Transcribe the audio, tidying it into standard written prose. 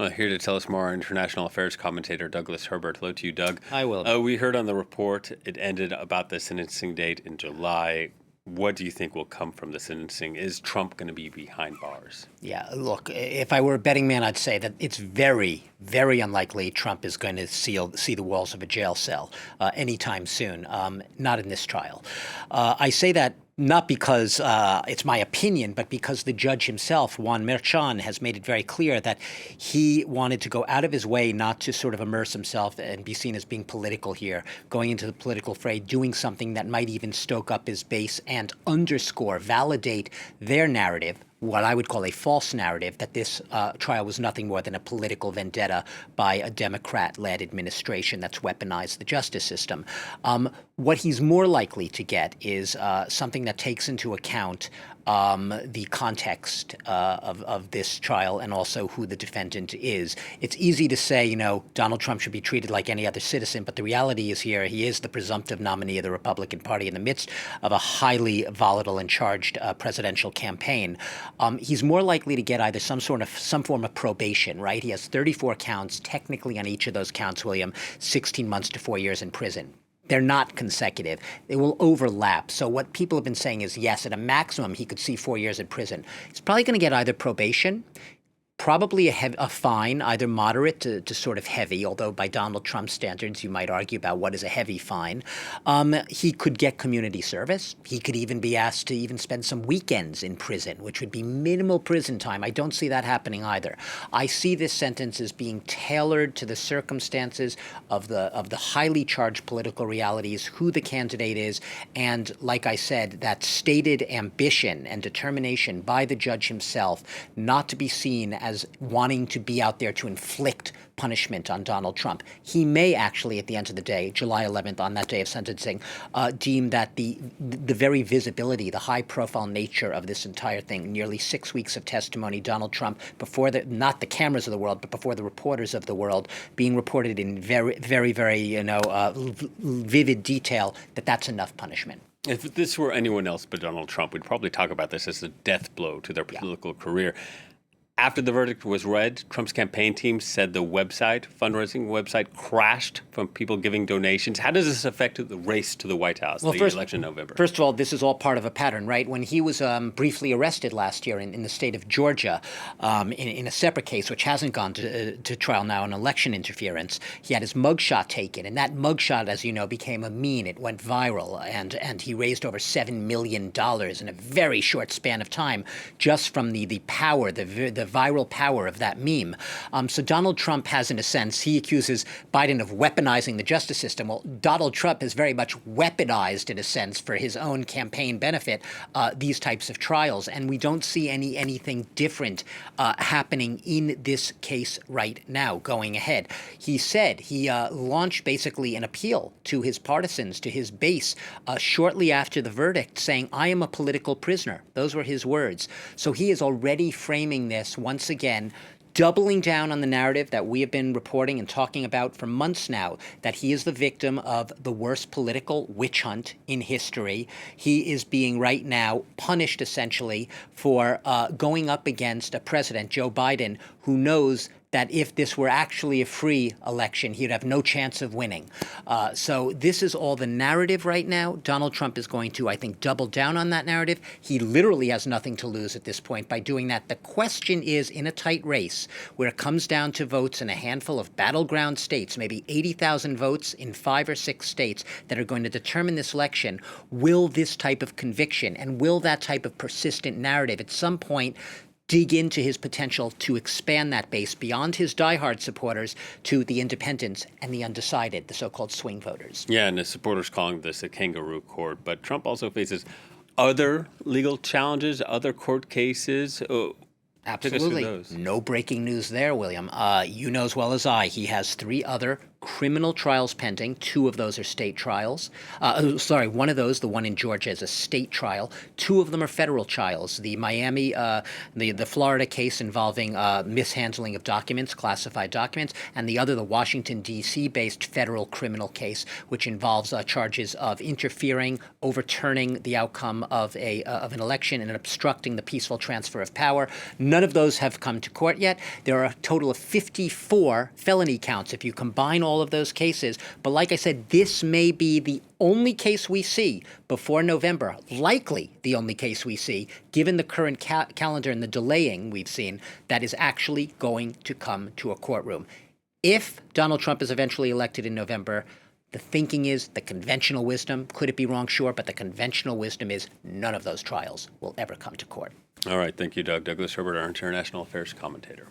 Here to tell us more, our international affairs commentator Douglas Herbert. Hello to you, Doug. Hi, Will. We heard on the report it ended about the sentencing date in July. What do you think will come from the sentencing? Is Trump going to be behind bars? Yeah, look, if I were a betting man, I'd say that it's very, very unlikely Trump is going to see the walls of a jail cell anytime soon, not in this trial. I say that not because it's my opinion, but because the judge himself, Juan Merchan, has made it very clear that he wanted to go out of his way not to sort of immerse himself and be seen as being political here, going into the political fray, doing something that might even stoke up his base and underscore, validate their narrative, what I would call a false narrative, that this trial was nothing more than a political vendetta by a Democrat-led administration that's weaponized the justice system. What he's more likely to get is something that takes into account the context of this trial and also who the defendant is. It's easy to say, Donald Trump should be treated like any other citizen, but the reality is here he is the presumptive nominee of the Republican Party in the midst of a highly volatile and charged presidential campaign. He's more likely to get either some form of probation, right? He has 34 counts, technically on each of those counts, William, 16 months to 4 years in prison. They're not consecutive. They will overlap. So what people have been saying is, yes, at a maximum, he could see 4 years in prison. He's probably going to get either probation, probably a fine, either moderate to sort of heavy, although by Donald Trump standards, you might argue about what is a heavy fine. He could get community service. He could even be asked to even spend some weekends in prison, which would be minimal prison time. I don't see that happening either. I see this sentence as being tailored to the circumstances of the highly charged political realities, who the candidate is, and like I said, that stated ambition and determination by the judge himself not to be seen as wanting to be out there to inflict punishment on Donald Trump. He may actually, at the end of the day, July 11th, on that day of sentencing, deem that the very visibility, the high-profile nature of this entire thing, nearly 6 weeks of testimony, Donald Trump, before not the cameras of the world, but before the reporters of the world, being reported in very, very, very, vivid detail, that's enough punishment. If this were anyone else but Donald Trump, we'd probably talk about this as a death blow to their political career. After the verdict was read, Trump's campaign team said the fundraising website, crashed from people giving donations. How does this affect the race to the White House, election in November? First of all, this is all part of a pattern, right? When he was briefly arrested last year in the state of Georgia, in a separate case, which hasn't gone to trial now, on election interference, he had his mugshot taken. And that mugshot, as you know, became a meme. It went viral. And he raised over $7 million in a very short span of time just from the power, the viral power of that meme. So Donald Trump has, in a sense, he accuses Biden of weaponizing the justice system. Well, Donald Trump has very much weaponized, in a sense, for his own campaign benefit, these types of trials. And we don't see anything different happening in this case right now, going ahead. He said he launched basically an appeal to his partisans, to his base, shortly after the verdict, saying, "I am a political prisoner." Those were his words. So he is already framing this once again, doubling down on the narrative that we have been reporting and talking about for months now, that he is the victim of the worst political witch hunt in history. He is being right now punished essentially for going up against a president, Joe Biden, who knows that if this were actually a free election, he'd have no chance of winning. So this is all the narrative right now. Donald Trump is going to, I think, double down on that narrative. He literally has nothing to lose at this point by doing that. The question is, in a tight race where it comes down to votes in a handful of battleground states, maybe 80,000 votes in 5 or 6 states that are going to determine this election, will this type of conviction and will that type of persistent narrative at some point dig into his potential to expand that base beyond his diehard supporters to the independents and the undecided, the so-called swing voters? Yeah, and his supporters calling this a kangaroo court. But Trump also faces other legal challenges, other court cases. Absolutely. No breaking news there, William. You know as well as I, he has 3 other criminal trials pending. 2 of those are state trials. One of those, the one in Georgia, is a state trial. 2 of them are federal trials. The Miami, the Florida case involving mishandling of documents, classified documents, and the other, the Washington, D.C.-based federal criminal case, which involves charges of interfering, overturning the outcome of an election, and obstructing the peaceful transfer of power. None of those have come to court yet. There are a total of 54 felony counts if you combine all of those cases. But like I said, this may be the only case we see before November, likely the only case we see, given the current calendar and the delaying we've seen, that is actually going to come to a courtroom. If Donald Trump is eventually elected in November, the thinking is, the conventional wisdom, could it be wrong? Sure, but the conventional wisdom is none of those trials will ever come to court. All right. Thank you, Doug. Douglas Herbert, our international affairs commentator.